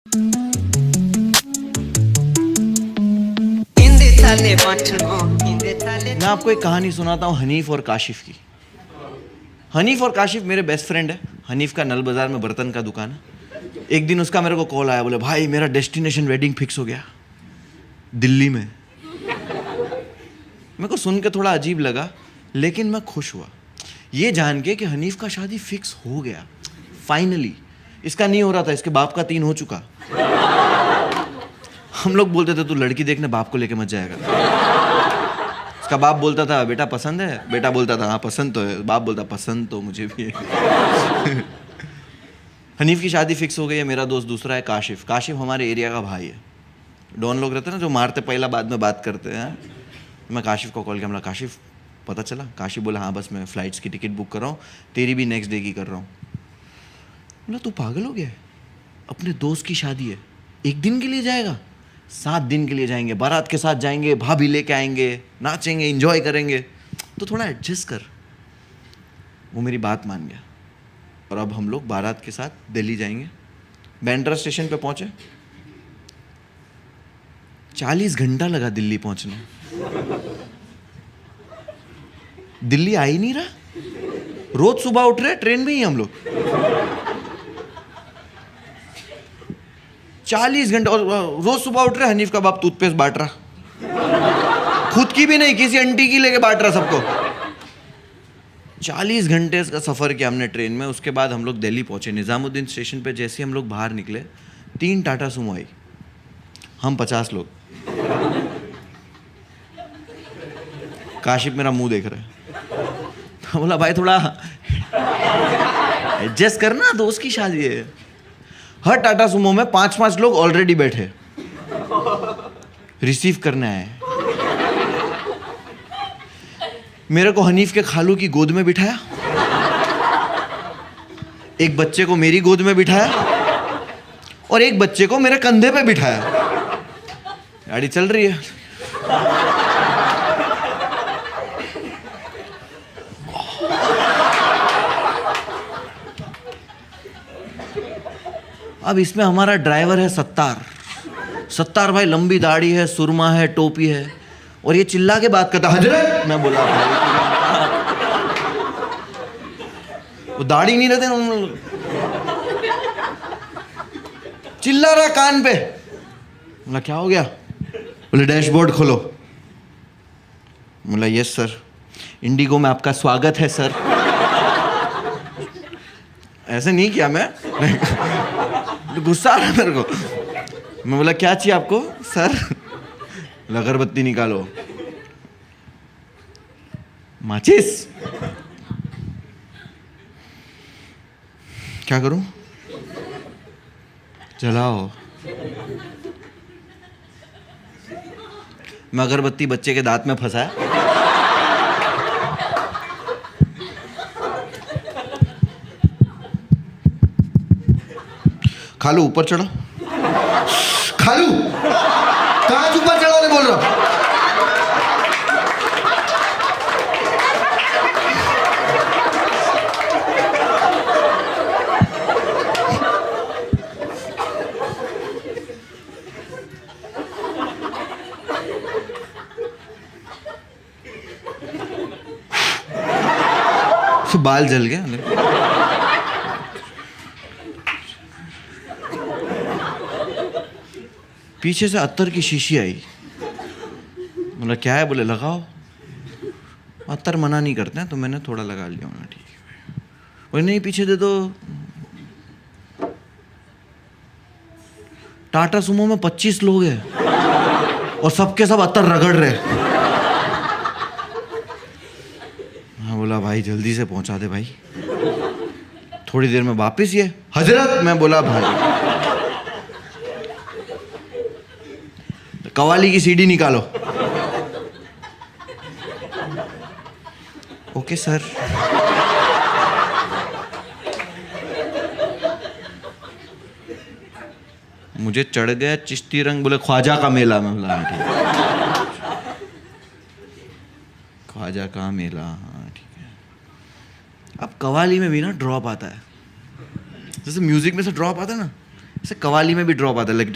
मैं आपको एक कहानी सुनाता हूँ हनीफ और काशिफ की। हनीफ और काशिफ मेरे बेस्ट फ्रेंड है। हनीफ का नल बाजार में बर्तन का दुकान है। एक दिन उसका मेरे को कॉल आया, बोले भाई मेरा डेस्टिनेशन वेडिंग फिक्स हो गया दिल्ली में। मेरे को सुन के थोड़ा अजीब लगा, लेकिन मैं खुश हुआ ये जान के कि हनीफ का शादी फिक्स हो गया फाइनली। इसका नहीं हो रहा था, इसके बाप का 3 हो चुका। हम लोग बोलते थे तू लड़की देखने बाप को लेके मत जाएगा। इसका बाप बोलता था बेटा पसंद है, बेटा बोलता था हाँ पसंद तो है, बाप बोलता पसंद तो मुझे भी है। हनीफ की शादी फिक्स हो गई है। मेरा दोस्त दूसरा है काशिफ। काशिफ हमारे एरिया का भाई है। डॉन लोग रहते हैं ना जो मारते पहला बाद में बात करते हैं। मैं काशिफ को कॉल किया, बोला काशिफ पता चला? काशिफ बोला हाँ बस मैं फ़्लाइट्स की टिकट बुक कर रहा हूँ, तेरी भी नेक्स्ट डे की कर रहा हूँ। बोला तू पागल हो गया है? अपने दोस्त की शादी है, 1 दिन के लिए जाएगा? 7 दिन के लिए जाएंगे, बारात के साथ जाएंगे, भाभी लेके आएंगे, नाचेंगे, एंजॉय करेंगे, तो थोड़ा एडजस्ट कर। वो मेरी बात मान गया और अब हम लोग बारात के साथ दिल्ली जाएंगे। बैंड्रा स्टेशन पे पहुंचे, 40 घंटा लगा दिल्ली पहुंचने। दिल्ली आ ही नहीं रहा। रोज सुबह उठ रहे ट्रेन में ही हम लोग 40 घंटे, और रोज सुबह उठ रहे हनीफ का बाप टूथपेस्ट बांट रहा, खुद की भी नहीं किसी आंटी की लेके बांट रहा सबको। 40 घंटे का सफर किया हमने ट्रेन में। उसके बाद हम लोग दिल्ली पहुंचे। निजामुद्दीन स्टेशन पे जैसे हम लोग बाहर निकले, 3 टाटा सुमो आई, हम 50 लोग। काशिफ मेरा मुंह देख रहा है। बोला भाई थोड़ा एडजस्ट करना, दोस्त की शादी है। हर टाटा सुमो में 5-5 लोग ऑलरेडी बैठे रिसीव करने आए। मेरे को हनीफ के खालू की गोद में बिठाया, एक बच्चे को मेरी गोद में बिठाया और एक बच्चे को मेरे कंधे पे बिठाया। गाड़ी चल रही है। अब इसमें हमारा ड्राइवर है सत्तार भाई, लंबी दाढ़ी है, सुरमा है, टोपी है, और ये चिल्ला के बात करता हजरत। मैं बोला वो दाढ़ी नहीं रहते ना, चिल्ला रहा कान पे। बोला क्या हो गया? बोले डैशबोर्ड खोलो। बोला यस सर, इंडिगो में आपका स्वागत है सर। ऐसे नहीं किया मैं, गुस्सा आ रहा मेरे को। मैं बोला क्या चाहिए आपको सर? अगरबत्ती निकालो। माचिस? क्या करूं? जलाओ। मैं अगरबत्ती बच्चे के दांत में फंसाया। खालू ऊपर चढ़ो। खालू कहाँ ऊपर चढ़ाने बोल रहा हूं? बाल जल गए। पीछे से अत्तर की शीशी आई। बोला क्या है? बोले लगाओ। अत्तर मना नहीं करते हैं तो मैंने थोड़ा लगा लिया। बोला ठीक है। बोले नहीं पीछे दे दो। टाटा सुमो में 25 लोग हैं और सबके सब अत्तर रगड़ रहे। हाँ बोला भाई जल्दी से पहुंचा दे भाई, थोड़ी देर में वापिस ये हजरत। मैं बोला भाई कवाली की सीडी निकालो। Okay sir. मुझे चढ़ गया चिश्ती रंग। बोले ख्वाजा का मेला। में बोला ठीक है, ख्वाजा का मेला, हाँ ठीक है। अब कवाली में भी ना ड्रॉप आता है, जैसे म्यूजिक में से ड्रॉप आता है ना, ऐसे कवाली में भी ड्रॉप आता है लाइक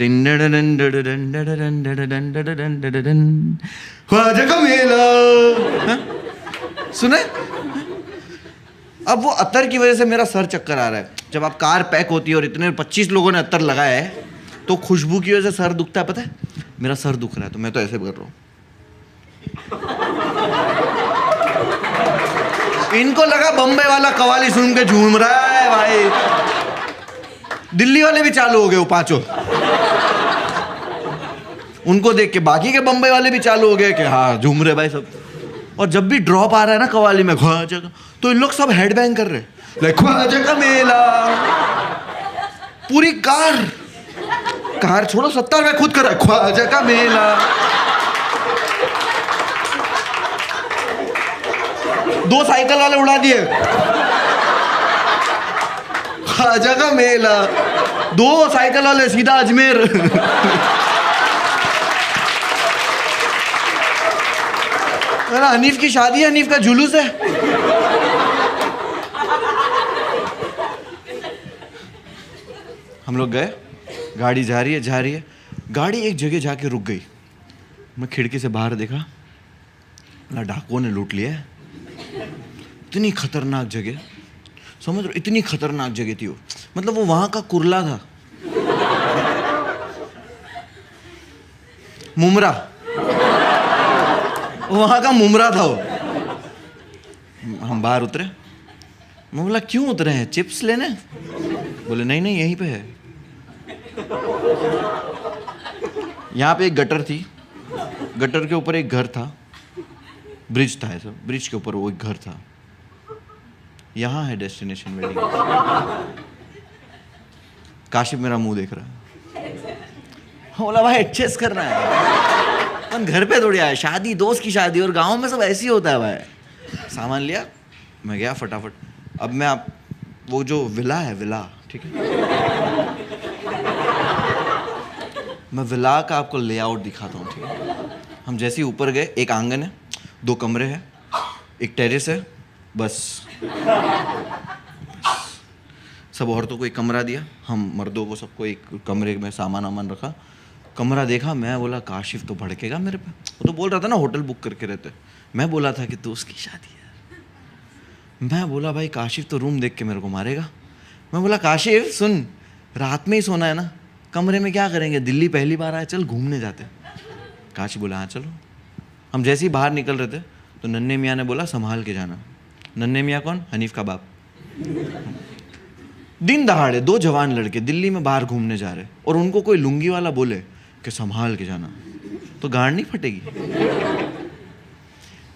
ख्वाजा का मेला, सुने? अब वो अत्तर की वजह से मेरा सर चक्कर आ रहा है। जब आप कार पैक होती है और इतने 25 लोगों ने अत्तर लगाया है तो खुशबू की वजह से सर दुखता है, पता है? मेरा सर दुख रहा है तो मैं तो ऐसे कर रहा हूँ। इनको लगा बम्बई वाला कवाली सुन के झूम रहा है भाई। दिल्ली वाले भी चालू हो गए, वो पांचों। उनको देख के बाकी के बम्बई वाले भी चालू हो गए कि हाँ झूम रहे भाई सब। और जब भी ड्रॉप आ रहा है ना कवाली में ख्वाजा का, तो इन लोग सब हेडबैंग कर रहे हैं लाइक ख्वाजा का मेला। पूरी कार छोड़ो, 70 में खुद कर रहा है ख्वाजा का मेला। 2 साइकिल वाले उड़ा दिए ख्वाजा का मेला, 2 साइकिल वाले सीधा अजमेर। हनीफ की शादी है, हनीफ का जुलूस है। हम लोग गए, गाड़ी जा रही है। गाड़ी एक जगह जाके रुक गई। मैं खिड़की से बाहर देखा, डाकुओं ने लूट लिया है। इतनी खतरनाक जगह, समझ रहे? इतनी खतरनाक जगह थी वो। मतलब वो वहां का कुर्ला था, मुमरा, वहां का मुमरा था वो। हम बाहर उतरे, मैं बोला क्यों उतरे हैं, चिप्स लेने? बोले नहीं यहीं पे है। यहाँ पे एक गटर थी, गटर के ऊपर एक घर था, ब्रिज था ऐसा, ब्रिज के ऊपर वो एक घर था। यहाँ है डेस्टिनेशन वेडिंग। काशिफ मेरा मुंह देख रहा है, बोला भाई एडजस्ट करना है, अपन घर पे थोड़ी आए, शादी दोस्त की शादी, और गांव में सब ऐसे ही होता है भाई। सामान लिया, मैं गया फटाफट। अब मैं वो जो विला है, विला, ठीक है, मैं विला का आपको लेआउट दिखाता हूँ, ठीक है? हम जैसे ही ऊपर गए, एक आंगन है, 2 कमरे हैं, एक टेरेस है, बस। सब औरतों को एक कमरा दिया, हम मर्दों को सबको एक कमरे में सामान रखा। कमरा देखा, मैं बोला काशिफ तो भड़केगा मेरे पे। वो तो बोल रहा था ना होटल बुक करके रहते। मैं बोला था कि तो उसकी शादी है। मैं बोला भाई काशिफ तो रूम देख के मेरे को मारेगा। मैं बोला काशिफ सुन, रात में ही सोना है ना, कमरे में क्या करेंगे, दिल्ली पहली बार आए, चल घूमने जाते। काशिफ बोला हाँ चलो। हम जैसे ही बाहर निकल रहे थे तो नन्हे मियाँ ने बोला संभाल के जाना। नन्हे मियाँ कौन? हनीफ का बाप। दिन दहाड़े 2 जवान लड़के दिल्ली में बाहर घूमने जा रहे, और उनको कोई लुंगी वाला बोले कि संभाल के जाना, तो गाड़ नहीं फटेगी।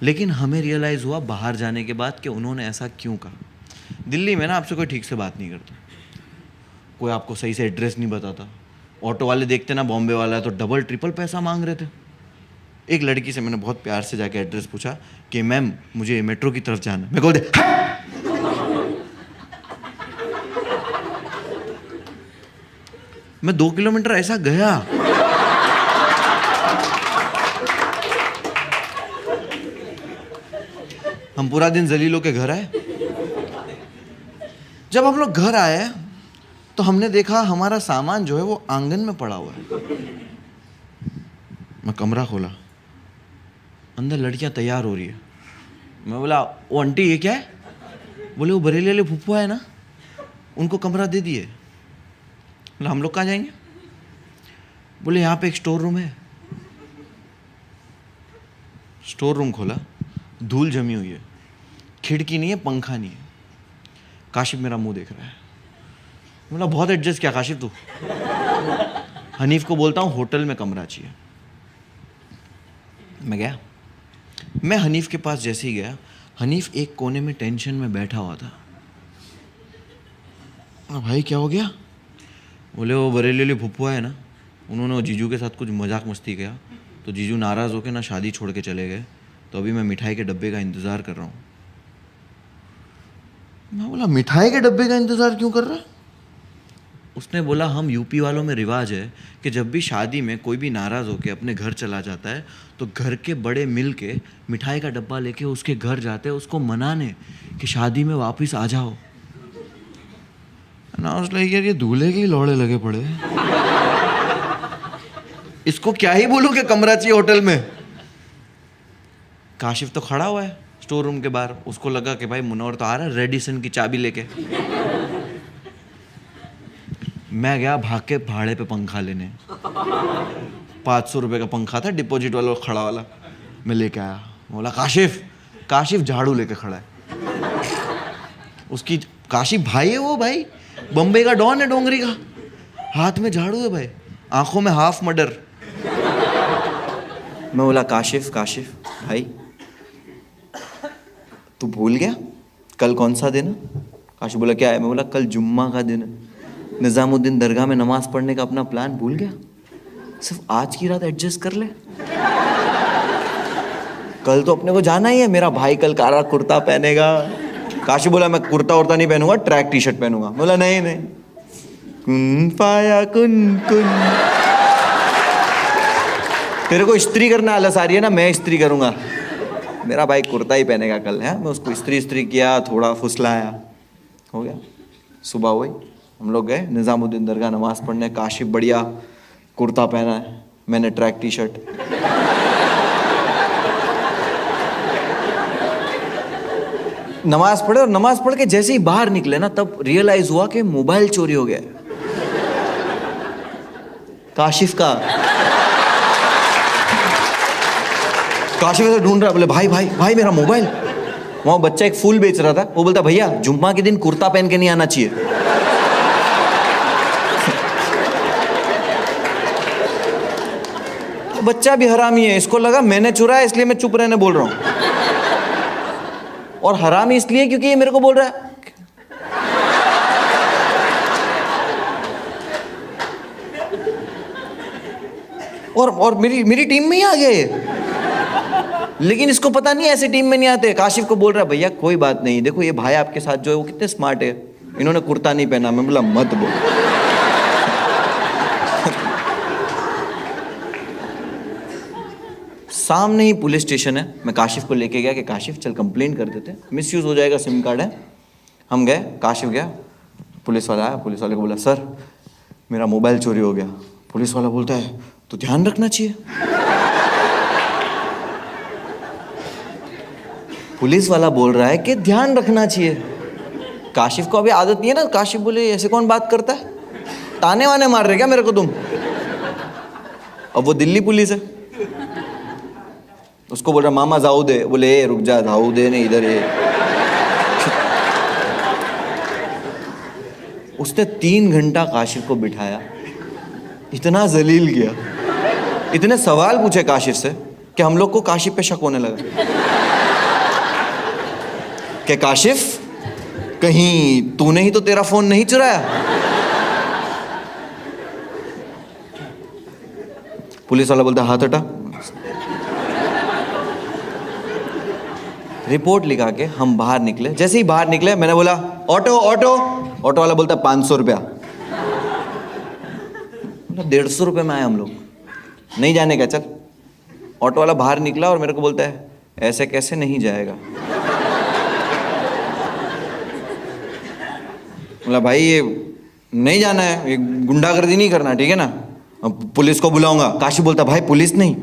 लेकिन हमें रियलाइज हुआ बाहर जाने के बाद कि उन्होंने ऐसा क्यों कहा। दिल्ली में ना आपसे कोई ठीक से बात नहीं करता, कोई आपको सही से एड्रेस नहीं बताता। ऑटो वाले देखते ना बॉम्बे वाला है तो डबल ट्रिपल पैसा मांग रहे थे। एक लड़की से मैंने बहुत प्यार से जाके एड्रेस पूछा कि मैम मुझे मेट्रो की तरफ जाना है। मैं बोल दे मैं 2 किलोमीटर ऐसा गया, हम पूरा दिन जलीलों के घर आए। जब हम लोग घर आए तो हमने देखा हमारा सामान जो है वो आंगन में पड़ा हुआ है। मैं कमरा खोला, अंदर लड़कियां तैयार हो रही है। मैं बोला वो आंटी ये क्या है? बोले वो बरेली वाले फुफुआ है ना, उनको कमरा दे दिए। बोला हम लोग कहाँ जाएंगे? बोले यहाँ पे एक स्टोर रूम है। स्टोर रूम खोला, धूल जमी हुई है, खिड़की नहीं है, पंखा नहीं है। काशिफ मेरा मुंह देख रहा है। बोला बहुत एडजस्ट किया काशिफ तू। हनीफ को बोलता हूँ होटल में कमरा चाहिए। मैं गया, मैं हनीफ के पास जैसे ही गया, हनीफ एक कोने में टेंशन में बैठा हुआ था। भाई क्या हो गया? बोले वो बरेली वाली फुफुआ है ना, उन्होंने जीजू के साथ कुछ मजाक मस्ती किया, तो जीजू नाराज़ होकर ना शादी छोड़ के चले गए, तो अभी मैं मिठाई के डब्बे का इंतज़ार कर रहा हूँ। मैं बोला मिठाई के डब्बे का इंतज़ार क्यों कर रहा है? उसने बोला हम यूपी वालों में रिवाज है कि जब भी शादी में कोई भी नाराज़ होकर अपने घर चला जाता है तो घर के बड़े मिल के मिठाई का डब्बा लेके उसके घर जाते हैं उसको मनाने कि शादी में वापस आ जाओ। ना उस लाइक यार ये दूल्हे के ही लौड़े लगे पड़े, इसको क्या ही बोलूं कि कमरा चाहिए होटल में। काशिफ तो खड़ा हुआ है स्टोर रूम के बाहर, उसको लगा कि भाई मुनव्वर तो आ रहा है रेडिसन की चाबी लेके। मैं गया भाग के भाड़े पे पंखा लेने, 500 रुपए का पंखा था डिपॉजिट वाला खड़ा वाला, मैं लेके आया। बोला काशिफ, काशिफ झाड़ू लेके खड़ा है, उसकी काशिफ भाई है वो, भाई बम्बई का डॉन है डोंगरी का, हाथ में झाड़ू है भाई, आंखों में हाफ मर्डर। मैं बोला काशिफ, काशिफ भाई तू भूल गया कल कौन सा दिन है? काशिफ बोला क्या है? मैं बोला कल जुम्मा का दिन है, निज़ामुद्दीन दरगाह में नमाज पढ़ने का अपना प्लान भूल गया? सिर्फ आज की रात एडजस्ट कर ले, कल तो अपने को जाना ही है। मेरा भाई कल काला कुर्ता पहनेगा। काशिफ बोला मैं कुर्ता उर्ता नहीं पहनूंगा, ट्रैक टी शर्ट पहनूंगा। बोला नहीं नहीं, कुन पाया कुन कुन। तेरे को इस्त्री करना आलस आ रही है ना, मैं इस्त्री करूंगा। मेरा भाई कुर्ता ही पहनेगा कल है। मैं उसको इस्त्री किया, थोड़ा फुसलाया, हो गया। सुबह हुई, हम लोग गए निज़ामुद्दीन दरगाह नमाज पढ़ने। काशिफ बढ़िया कुर्ता पहना है, मैंने ट्रैक टी शर्ट। नमाज पढ़े और नमाज पढ़ के जैसे ही बाहर निकले ना, तब रियलाइज हुआ कि मोबाइल चोरी हो गया काशिफ का। काशिफ ऐसे ढूंढ रहा, बोले भाई भाई भाई मेरा मोबाइल। वहां बच्चा एक फूल बेच रहा था, वो बोलता भैया जुम्मा के दिन कुर्ता पहन के नहीं आना चाहिए। बच्चा भी हरामी है, इसको लगा मैंने चुराया इसलिए मैं चुप रहने बोल रहा हूं, और हरामी इसलिए क्योंकि ये मेरे को बोल रहा है। और मेरी टीम में ही आ गया ये, लेकिन इसको पता नहीं ऐसे टीम में नहीं आते। काशिफ को बोल रहा है भैया कोई बात नहीं, देखो ये भाई आपके साथ जो है वो कितने स्मार्ट है, इन्होंने कुर्ता नहीं पहना। मैं बोला मत बोल। सामने ही पुलिस स्टेशन है, मैं काशिफ को लेके गया कि काशिफ चल कंप्लेंट कर देते, मिसयूज हो जाएगा, सिम कार्ड है। हम गए, काशिफ गया, पुलिस वाला आया, पुलिस वाले को बोला सर मेरा मोबाइल चोरी हो गया। पुलिस वाला बोलता है तो ध्यान रखना चाहिए। पुलिस वाला बोल रहा है कि ध्यान रखना चाहिए। काशिफ को अभी आदत नहीं है ना, काशिफ बोले ऐसे कौन बात करता है, ताने वाने मार रहे क्या मेरे को तुम? अब वो दिल्ली पुलिस है, उसको बोल रहा मामा जाऊ दे, बोले ए रुक जा, जाऊ दे नहीं इधर है। उसने 3 घंटा काशिफ को बिठाया, इतना जलील किया, इतने सवाल पूछे काशिफ से कि हम लोग को काशिफ पे शक होने लगा कि काशिफ कहीं तूने ही तो तेरा फोन नहीं चुराया। पुलिस वाला बोलता हाथ हटा। रिपोर्ट लिखा के हम बाहर निकले। जैसे ही बाहर निकले मैंने बोला ऑटो ऑटो। ऑटो वाला बोलता 500 रुपया। 150 रुपये में आए हम लोग, नहीं जाने का चल। ऑटो वाला बाहर निकला और मेरे को बोलता है ऐसे कैसे नहीं जाएगा। बोला भाई ये नहीं जाना है, ये गुंडागर्दी नहीं करना, ठीक है ना, अब पुलिस को बुलाऊंगा। काशिफ बोलता भाई पुलिस नहीं।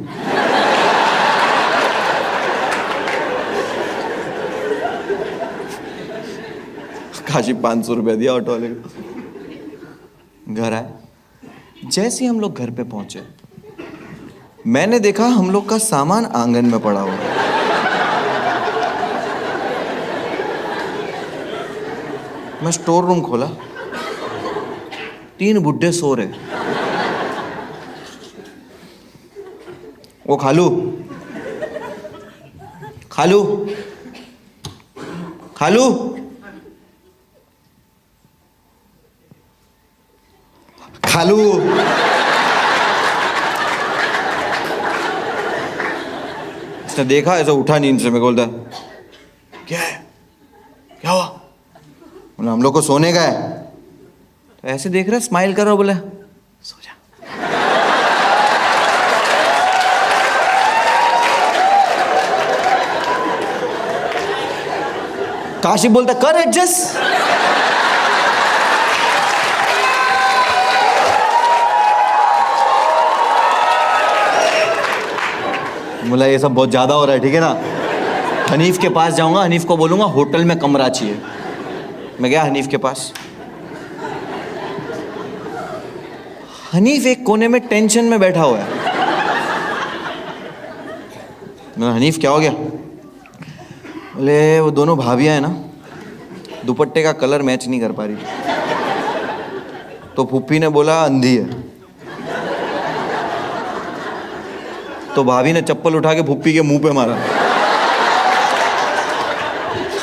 काशिफ 500 रुपया दिया ऑटो वाले को। घर आए, जैसे ही हम लोग घर पे पहुंचे मैंने देखा हम लोग का सामान आंगन में पड़ा हुआ। मैं स्टोर रूम खोला, 3 बुड्ढे सो रहे। वो खालू खालू खालू खालू, उसने देखा ऐसा, उठा नींद से, मेरे को बोलता क्या है, क्या हुआ? बोला हम लोग को सोने का है। तो ऐसे देख रहा, स्माइल कर रहा, बोला सो जा। काशिफ बोलता कर एडजस्ट। बोला ये सब बहुत ज़्यादा हो रहा है, ठीक है ना। हनीफ के पास जाऊंगा, हनीफ को बोलूंगा होटल में कमरा चाहिए। मैं गया हनीफ के पास। हनीफ एक कोने में टेंशन में बैठा हुआ है। मैं हनीफ क्या हो गया? बोले वो दोनों भाभियां है ना, दुपट्टे का कलर मैच नहीं कर पा रही, तो फूफी ने बोला अंधी है, तो भाभी ने चप्पल उठा के फूफी के मुंह पे मारा।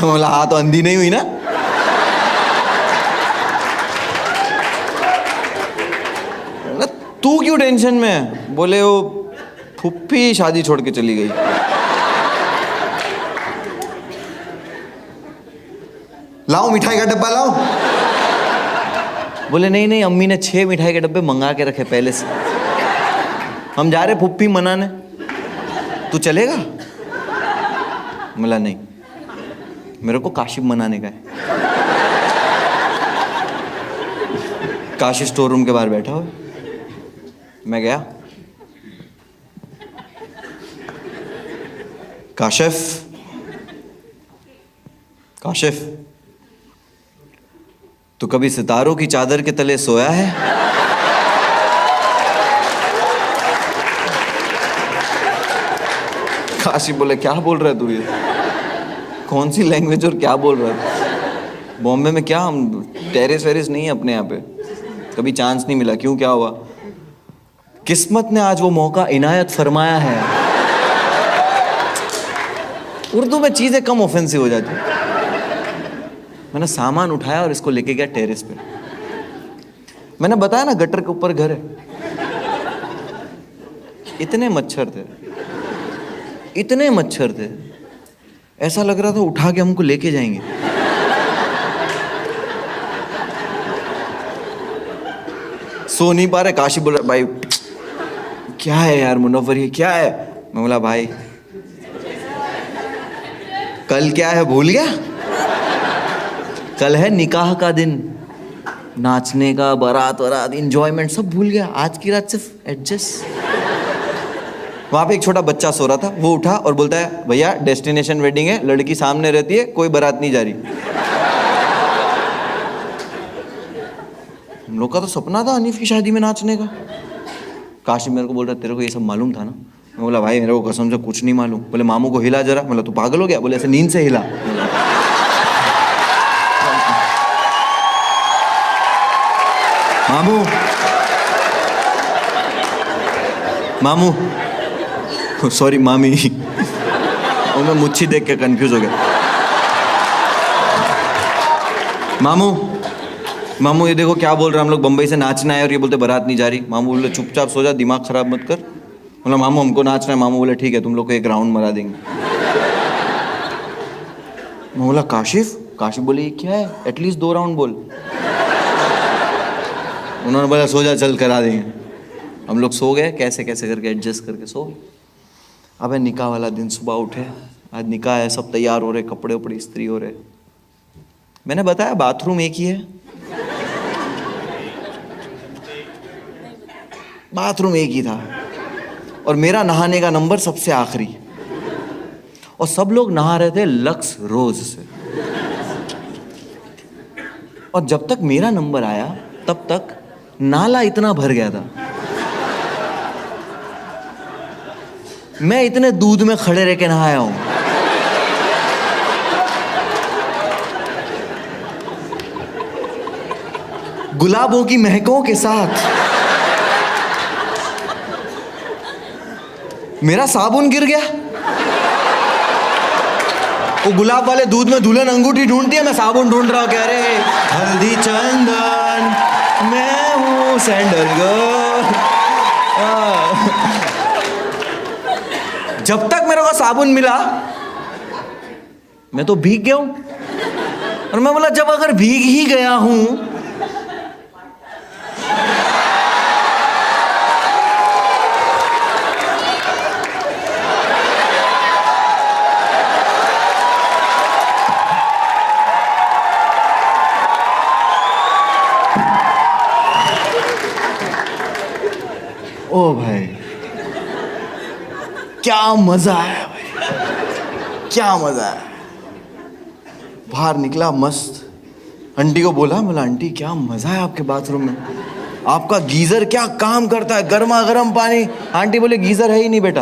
बोला हाँ तो अंधी नहीं हुई ना। तू क्यों टेंशन में है? बोले वो फूफी शादी छोड़ के चली गई। लाओ मिठाई का डब्बा लाओ। बोले नहीं नहीं, अम्मी ने 6 मिठाई के डब्बे मंगा के रखे पहले से, हम जा रहे फूफी मनाने, तू चलेगा? बोला नहीं, मेरे को काशिफ मनाने का है। काशिफ स्टोर रूम के बाहर बैठा हुआ। मैं गया, काशिफ, काशिफ तू कभी सितारों की चादर के तले सोया है? काशिफ बोले क्या बोल रहा है तू, ये कौन सी लैंग्वेज और क्या बोल रहा है? बॉम्बे में क्या हम टेरेस वेरेस नहीं है अपने यहाँ पे, कभी चांस नहीं मिला। क्यों, क्या हुआ? किस्मत ने आज वो मौका इनायत फरमाया है। उर्दू में चीजें कम ऑफेंसिव हो जाती। मैंने सामान उठाया और इसको लेके गया टेरेस पे। मैंने बताया ना गटर के ऊपर घर है। इतने मच्छर थे, इतने मच्छर थे, ऐसा लग रहा था उठा के हमको लेके जाएंगे। सो नहीं पा रहे। काशिफ बोल रहा भाई क्या है यार मुनव्वर, ये क्या है? मैं बोला भाई कल क्या है भूल गया? कल है निकाह का दिन, नाचने का, बारात वरात, इंजॉयमेंट सब भूल गया। आज की रात सिर्फ एडजस्ट। वहां पे एक छोटा बच्चा सो रहा था, वो उठा और बोलता है भैया डेस्टिनेशन वेडिंग है, लड़की सामने रहती है, कोई बारात नहीं जा रही। हम लोग का तो सपना था हनीफ की शादी में नाचने का। काशिफ मेरे को बोल रहा तेरे को ये सब मालूम था ना? मैं बोला भाई मेरे को कसम से कुछ नहीं मालूम। बोले मामू को हिला जरा। बोला तू पागल हो गया? बोले ऐसे नींद से हिला। मामू मामू सॉरी मामी। और मैं मुच्छी देख के कंफ्यूज हो गया। मामू मामू ये देखो क्या बोल रहे हैं, हम लोग बम्बई से नाचना है और ये बोलते बारात नहीं जा रही। मामू बोले चुपचाप सो जा, दिमाग खराब मत कर। बोला मामू हमको नाचना है। मामू बोले ठीक है तुम लोग को एक राउंड मरा देंगे। मैं बोला काशिफ? काशिफ बोले ये क्या है, एटलीस्ट 2 राउंड बोल। उन्होंने बोला सो जा चल करा देंगे। हम लोग सो गए, कैसे कैसे करके एडजस्ट करके सो गए। अब है निकाह वाला दिन, सुबह उठे, आज निकाह है, सब तैयार हो रहे, कपड़े उपड़े इस्त्री हो रहे। मैंने बताया बाथरूम एक ही है, बाथरूम एक ही था और मेरा नहाने का नंबर सबसे आखिरी, और सब लोग नहा रहे थे लक्स रोज से। और जब तक मेरा नंबर आया तब तक नाला इतना भर गया था, मैं इतने दूध में खड़े रह के नहाया हूं। गुलाबों की महकों के साथ मेरा साबुन गिर गया। वो गुलाब वाले दूध में दुल्हन अंगूठी ढूंढती है, मैं साबुन ढूंढ रहा हूं। कह रहे हल्दी चंदन मैं हूं सैंडल गर्ल। जब तक मेरे को साबुन मिला मैं तो भीग गया हूं। और मैं बोला जब अगर भीग ही गया हूं ओ भाई क्या मजा आया भाई, क्या मजा आया। बाहर निकला मस्त, आंटी को बोला आंटी क्या मजा है आपके बाथरूम में, आपका गीजर क्या काम करता है, गर्मा गर्म पानी। आंटी बोले गीजर है ही नहीं बेटा।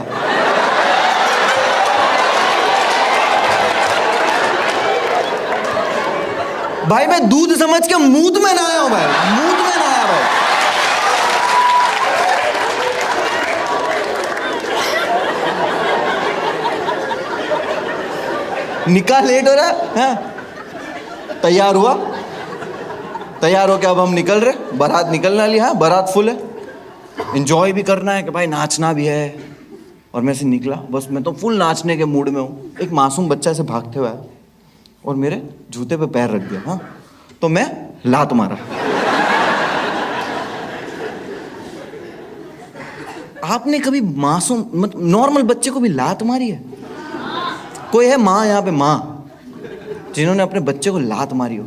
भाई मैं दूध समझ के मूत में नहाया हूं भाई, मूत में नहाया भाई। निकाह लेट हो रहा है, तैयार हुआ, तैयार हो के अब हम निकल रहे, बारात निकलने वाली। हाँ बारात फुल है, एंजॉय भी करना है कि भाई नाचना भी है। और मैं से निकला, बस मैं तो फुल नाचने के मूड में हूँ। एक मासूम बच्चा से भागते हुए आया और मेरे जूते पे पैर रख दिया। हाँ तो मैं लात मारा। आपने कभी मासूम मतलब नॉर्मल बच्चे को भी लात मारी है? कोई है माँ यहाँ पे, माँ जिन्होंने अपने बच्चे को लात मारी हो?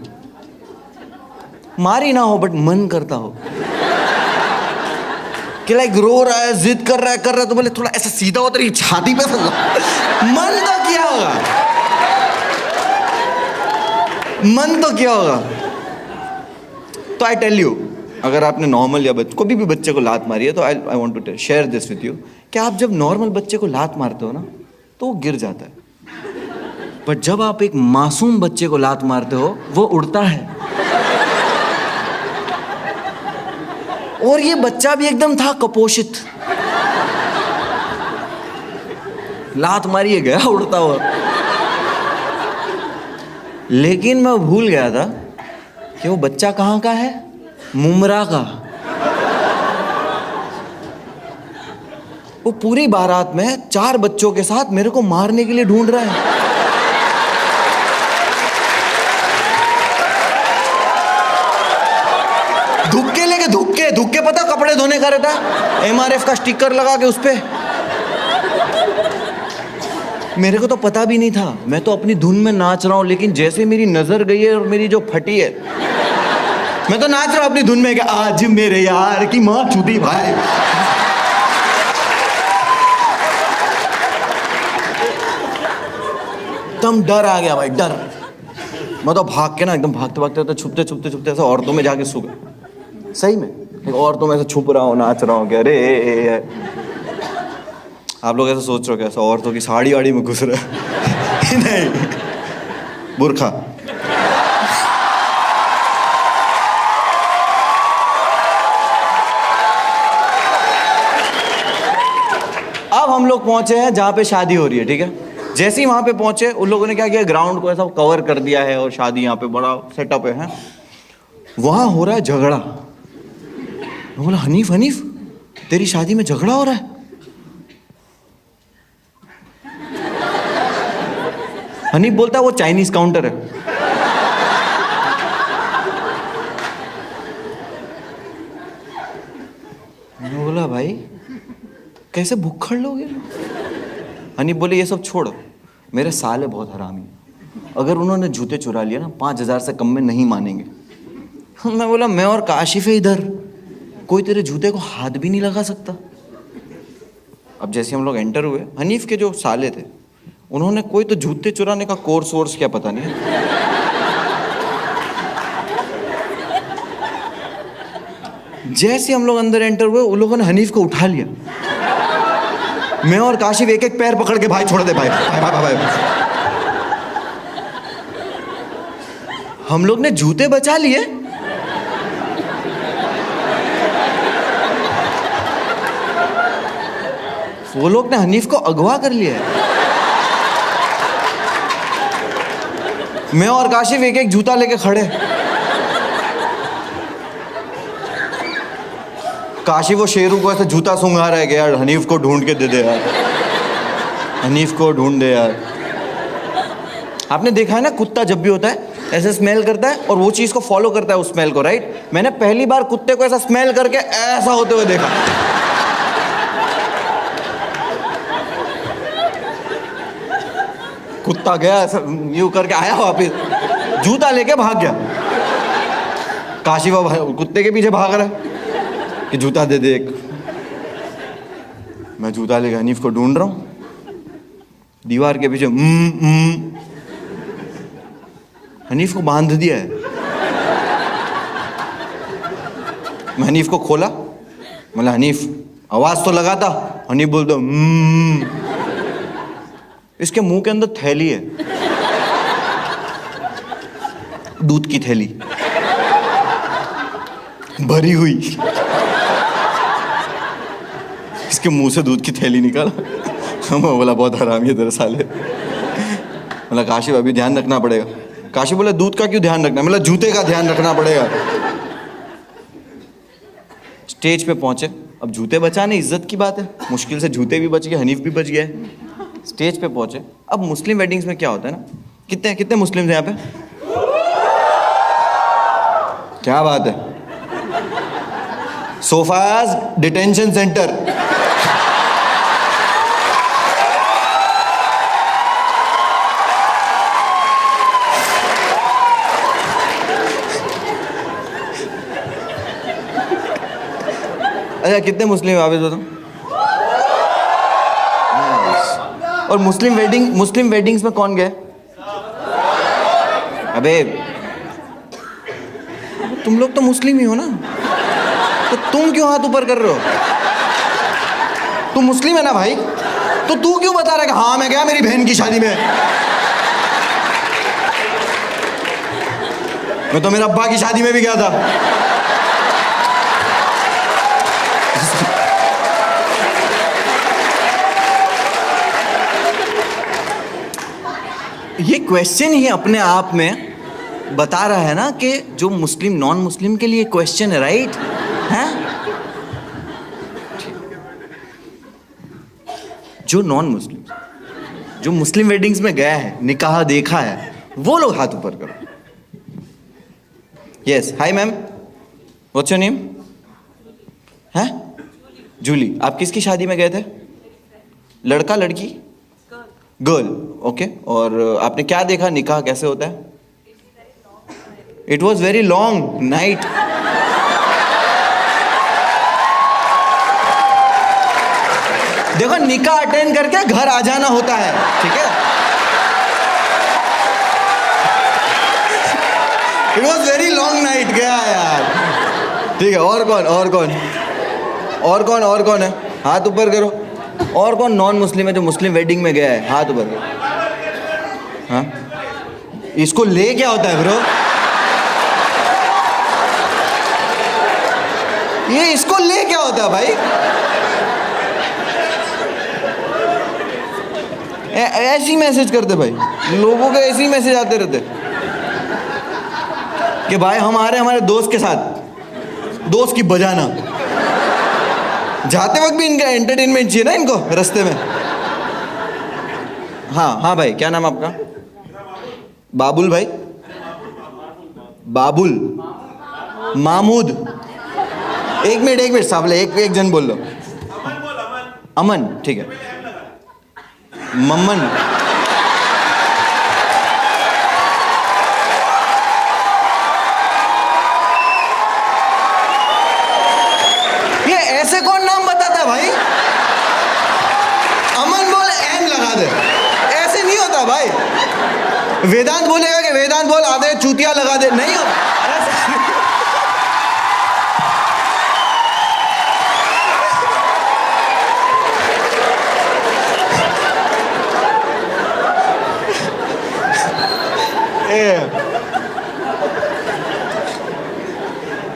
मारी ना हो बट मन करता हो कि लाइक रो रहा है, जिद कर रहा है तो बोले थोड़ा ऐसा सीधा हो तेरी छाती पे मन तो किया होगा, मन तो किया होगा। तो आई टेल यू, अगर आपने नॉर्मल या कोई भी बच्चे को लात मारी है तो I want to share this with you कि आप जब नॉर्मल बच्चे को लात मारते हो ना तो वो गिर जाता है, पर जब आप एक मासूम बच्चे को लात मारते हो वो उड़ता है। और ये बच्चा भी एकदम था कपोषित, लात मारी गया उड़ता हुआ। लेकिन मैं भूल गया था कि वो बच्चा कहाँ का है, मुमरा का। वो पूरी बारात में 4 बच्चों के साथ मेरे को मारने के लिए ढूंढ रहा है। धुक्के पता कपड़े धोने का रहता है, MRF का स्टिकर लगा के उस पे। मेरे को तो पता भी नहीं था, मैं तो अपनी धुन में नाच रहा हूं, लेकिन जैसे मेरी नजर गई है और मेरी जो फटी है, मैं तो नाच रहा हूं अपनी धुन में कि आज मेरे यार की मां चुदी भाई। एकदम डर आ गया भाई, डर। मैं तो भाग के ना एकदम भागते भागते छुपते ऐसे औरतों में जाके सो गया। सही में औरतों में ऐसे छुप रहा हूँ, नाच रहा हूँ कि अरे। आप लोग ऐसे सोच रहे हो कैसा औरतों की साड़ी वाड़ी में घुस रहा है? नहीं, बुर्खा। अब हम लोग पहुंचे हैं जहां पे शादी हो रही है, ठीक है। जैसे ही वहां पे पहुंचे उन लोगों ने क्या किया, ग्राउंड को ऐसा कवर कर दिया है और शादी यहाँ पे बड़ा सेटअप है। वहां हो रहा है झगड़ा। मैं बोला हनीफ तेरी शादी में झगड़ा हो रहा है? हनीफ बोलता है वो चाइनीज काउंटर है। मैंने बोला भाई कैसे भुक्खड़ लोग हैं? हनीफ बोले ये सब छोड़, मेरे साले बहुत हरामी, अगर उन्होंने जूते चुरा लिया ना 5000 से कम में नहीं मानेंगे। मैं बोला मैं और काशिफ है इधर, कोई तेरे जूते को हाथ भी नहीं लगा सकता। अब जैसे हम लोग एंटर हुए, हनीफ के जो साले थे उन्होंने कोई तो जूते चुराने का कोर्स वोर्स क्या पता नहीं, जैसे हम लोग अंदर एंटर हुए उन लोगों ने हनीफ को उठा लिया। मैं और काशिफ एक एक पैर पकड़ के भाई छोड़ दे भाई, भाई, भाई, भाई, भाई। हम लोग ने जूते बचा लिए, वो लोग ने हनीफ को अगवा कर लिया है। मैं और काशिफ एक एक जूता लेके खड़े। काशिफ वो शेरू को ऐसे जूता सूंघा रहा है कि यार हनीफ को ढूंढ के दे दे यार, हनीफ को ढूंढ दे यार। आपने देखा है ना कुत्ता जब भी होता है ऐसे स्मेल करता है और वो चीज को फॉलो करता है उस स्मेल को, राइट। मैंने पहली बार कुत्ते को ऐसा स्मेल करके ऐसा होते हुए देखा। कुत्ता गया ऐसा यूं करके आया वापिस, जूता लेके भाग गया। काशिफ कुत्ते के पीछे भाग रहा है कि जूता दे दे एक। मैं जूता लेके हनीफ को ढूंढ रहा हूँ, दीवार के पीछे हनीफ को बांध दिया है। मैं हनीफ को खोला, मतलब हनीफ आवाज तो लगाता, हनीफ बोलता इसके मुंह के अंदर थैली है, दूध की थैली भरी हुई। इसके मुंह से दूध की थैली निकाला। मैं बोला बहुत हरामी है तेरे साले। बोला काशिफ अभी ध्यान रखना पड़ेगा। काशिफ बोला दूध का क्यों ध्यान रखना? मतलब जूते का ध्यान रखना पड़ेगा। स्टेज पे पहुंचे, अब जूते बचाने इज्जत की बात है, मुश्किल से जूते भी बच गए, हनीफ भी बच गया। स्टेज पे पहुंचे। अब मुस्लिम वेडिंग्स में क्या होता है ना, कितने कितने मुस्लिम यहाँ पे? क्या बात है, सोफाज डिटेंशन सेंटर। अच्छा कितने मुस्लिम आप तो? और मुस्लिम वेडिंग्स में कौन गए? अबे तुम लोग तो मुस्लिम ही हो ना, तो तुम क्यों हाथ ऊपर कर रहे हो? तू मुस्लिम है ना भाई, तो तू क्यों बता रहा है कि हाँ मैं गया मेरी बहन की शादी में? मैं तो मेरे अब्बा की शादी में भी गया था। ये क्वेश्चन ही अपने आप में बता रहा है ना कि जो मुस्लिम नॉन मुस्लिम के लिए क्वेश्चन है, राइट है? जो नॉन मुस्लिम, जो मुस्लिम वेडिंग्स में गया है, निकाह देखा है, वो लोग हाथ ऊपर करो। Yes, hi ma'am, what's your name? है जूली। आप किसकी शादी में गए थे? लड़का लड़की? Girl, okay. और आपने क्या देखा, निकाह कैसे होता है? It was very long night. देखो निकाह अटेंड करके घर आ जाना होता है, ठीक है? It was very long night. गया यार, ठीक है। और कौन है? हाथ ऊपर करो। और कौन नॉन मुस्लिम है जो मुस्लिम वेडिंग में गया है? हाथ ऊपर करो। हाँ, इसको ले क्या होता है ब्रो? ये इसको ले क्या होता है भाई? ऐसी मैसेज करते भाई, लोगों के ऐसे ही मैसेज आते रहते कि भाई हम आ रहे हैं हमारे दोस्त के साथ, दोस्त की बजाना। जाते वक्त भी इनका एंटरटेनमेंट चाहिए ना इनको रास्ते में। हाँ भाई, क्या नाम आपका? बाबुल भाई? बाबुल, मामूद। एक मिनट सावले, एक जन बोल लो। अमन, ठीक है। मम्मन। ये ऐसे कौन नाम बताता भाई? अमन बोल, एन लगा दे, ऐसे नहीं होता भाई। वेदांत बोलेगा कि वेदांत बोल, आधे चूतिया लगा दे, नहीं होता।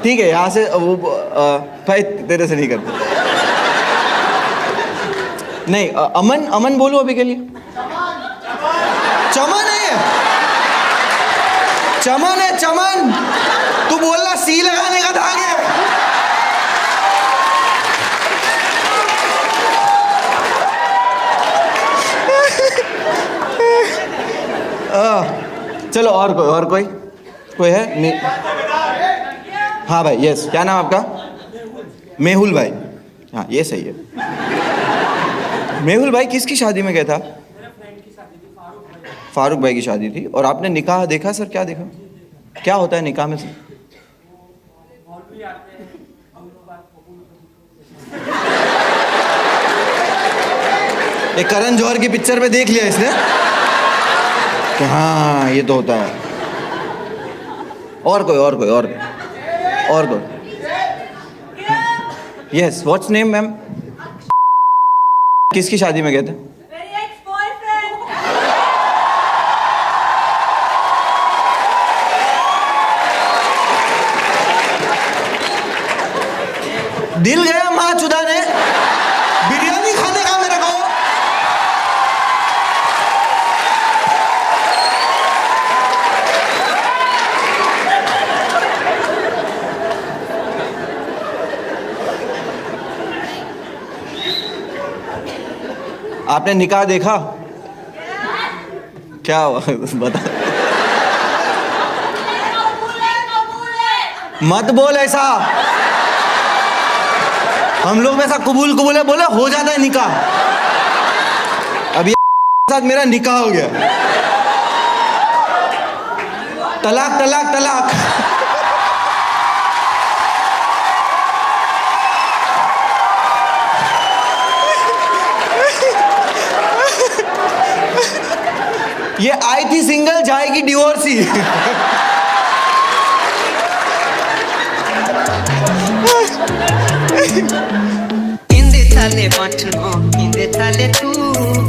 ठीक है, यहाँ से वो भाई तेरे से नहीं करते। नहीं, अमन बोलूं अभी के लिए? चमन है, चमन। तू बोलना सी लगाने का था आगे। चलो और कोई है? नहीं। हाँ भाई, यस, क्या नाम आपका? मेहुल भाई। हाँ, ये सही है। मेहुल भाई किसकी शादी में गया था? फारूक भाई की शादी थी। और आपने निकाह देखा सर? क्या देखा? क्या होता है निकाह में से? एक करण जौहर की पिक्चर पे देख लिया इसने कि हाँ ये तो होता है। और कोई यस, व्हाट्स नेम मैम? किसकी शादी में गए थे? दिल गया माँ चुदा ने, बिरयानी खाने का मेरे को। आपने निकाह देखा? क्या हुआ बता। मत बोल ऐसा, हम लोग में ऐसा कबूल है बोले हो जाता है निकाह। अभी साथ मेरा निकाह हो गया। तलाक तलाक तलाक। ये आई थी सिंगल, जाएगी divorcee. Inde tale batno, inde tale tu.